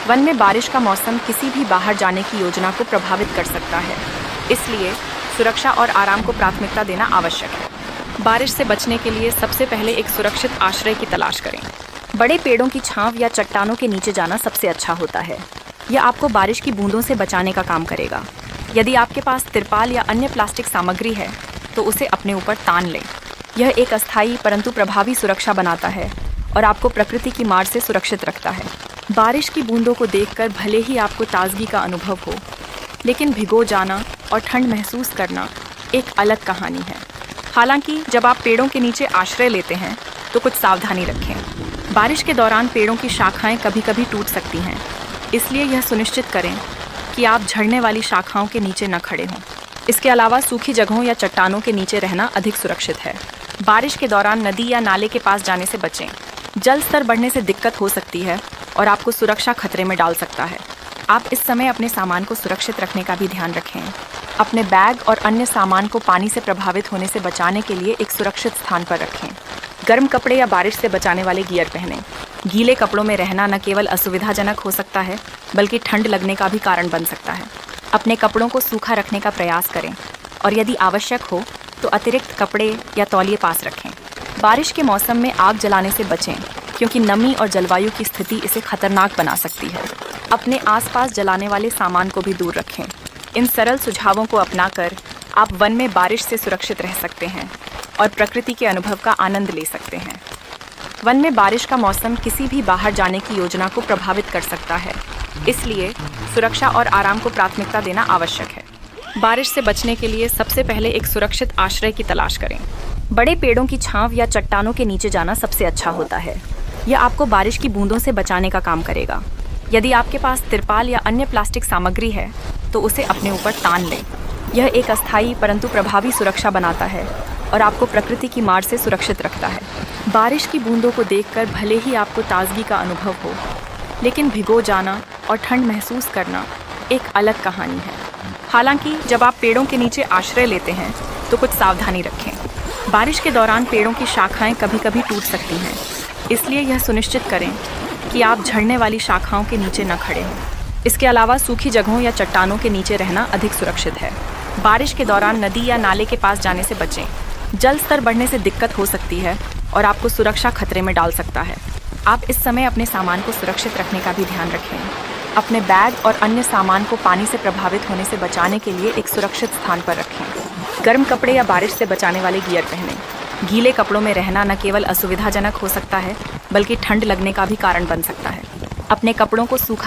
One में बारिश का मौसम किसी भी बाहर जाने की योजना को प्रभावित कर सकता है, इसलिए सुरक्षा और आराम को प्राथमिकता देना आवश्यक है। बारिश से बचने के लिए सबसे पहले एक सुरक्षित आश्रय की तलाश करें। बड़े पेड़ों की छांव या चट्टानों के नीचे जाना सबसे अच्छा होता है। यह आपको बारिश की बूंदों से बचाने का काम करेगा। यदि आपके पास तिरपाल या अन्य प्लास्टिक सामग्री है तो उसे अपने ऊपर तान लें। यह एक अस्थायी परंतु प्रभावी सुरक्षा बनाता है और आपको प्रकृति की मार से सुरक्षित रखता है। बारिश की बूंदों को देखकर भले ही आपको ताजगी का अनुभव हो, लेकिन भिगो जाना और ठंड महसूस करना एक अलग कहानी है। हालांकि जब आप पेड़ों के नीचे आश्रय लेते हैं तो कुछ सावधानी रखें। बारिश के दौरान पेड़ों की शाखाएं कभी कभी टूट सकती हैं, इसलिए यह सुनिश्चित करें कि आप झड़ने वाली शाखाओं के नीचे न खड़े हों। इसके अलावा सूखी जगहों या चट्टानों के नीचे रहना अधिक सुरक्षित है। बारिश के दौरान नदी या नाले के पास जाने से बचें। जल स्तर बढ़ने से दिक्कत हो सकती है और आपको सुरक्षा खतरे में डाल सकता है। आप इस समय अपने सामान को सुरक्षित रखने का भी ध्यान रखें। अपने बैग और अन्य सामान को पानी से प्रभावित होने से बचाने के लिए एक सुरक्षित स्थान पर रखें। गर्म कपड़े या बारिश से बचाने वाले गियर पहनें। गीले कपड़ों में रहना न केवल असुविधाजनक हो सकता है, बल्कि ठंड लगने का भी कारण बन सकता है। अपने कपड़ों को सूखा रखने का प्रयास करें और यदि आवश्यक हो तो अतिरिक्त कपड़े या तौलिए पास रखें। बारिश के मौसम में आग जलाने से बचें, क्योंकि नमी और जलवायु की स्थिति इसे खतरनाक बना सकती है। अपने आसपास जलाने वाले सामान को भी दूर रखें। इन सरल सुझावों को अपनाकर आप वन में बारिश से सुरक्षित रह सकते हैं और प्रकृति के अनुभव का आनंद ले सकते हैं। वन में बारिश का मौसम किसी भी बाहर जाने की योजना को प्रभावित कर सकता है, इसलिए सुरक्षा और आराम को प्राथमिकता देना आवश्यक है। बारिश से बचने के लिए सबसे पहले एक सुरक्षित आश्रय की तलाश करें। बड़े पेड़ों की छांव या चट्टानों के नीचे जाना सबसे अच्छा होता है। यह आपको बारिश की बूंदों से बचाने का काम करेगा। यदि आपके पास तिरपाल या अन्य प्लास्टिक सामग्री है तो उसे अपने ऊपर तान लें। यह एक अस्थायी परंतु प्रभावी सुरक्षा बनाता है और आपको प्रकृति की मार से सुरक्षित रखता है। बारिश की बूंदों को देखकर भले ही आपको ताजगी का अनुभव हो, लेकिन भिगो जाना और ठंड महसूस करना एक अलग कहानी है। हालांकि जब आप पेड़ों के नीचे आश्रय लेते हैं तो कुछ सावधानी रखें। बारिश के दौरान पेड़ों की शाखाएं कभी कभी टूट सकती हैं, इसलिए यह सुनिश्चित करें कि आप झड़ने वाली शाखाओं के नीचे न खड़े हों। इसके अलावा सूखी जगहों या चट्टानों के नीचे रहना अधिक सुरक्षित है। बारिश के दौरान नदी या नाले के पास जाने से बचें। जल स्तर बढ़ने से दिक्कत हो सकती है और आपको सुरक्षा खतरे में डाल सकता है। आप इस समय अपने सामान को सुरक्षित रखने का भी ध्यान रखें। अपने बैग और अन्य सामान को पानी से प्रभावित होने से बचाने के लिए एक सुरक्षित स्थान पर रखें। गर्म कपड़े या बारिश से बचाने वाले गियर पहनें। गीले कपड़ों में रहना न केवल असुविधाजनक हो सकता है, बल्कि ठंड लगने का भी कारण बन सकता है। अपने कपड़ों को सूखा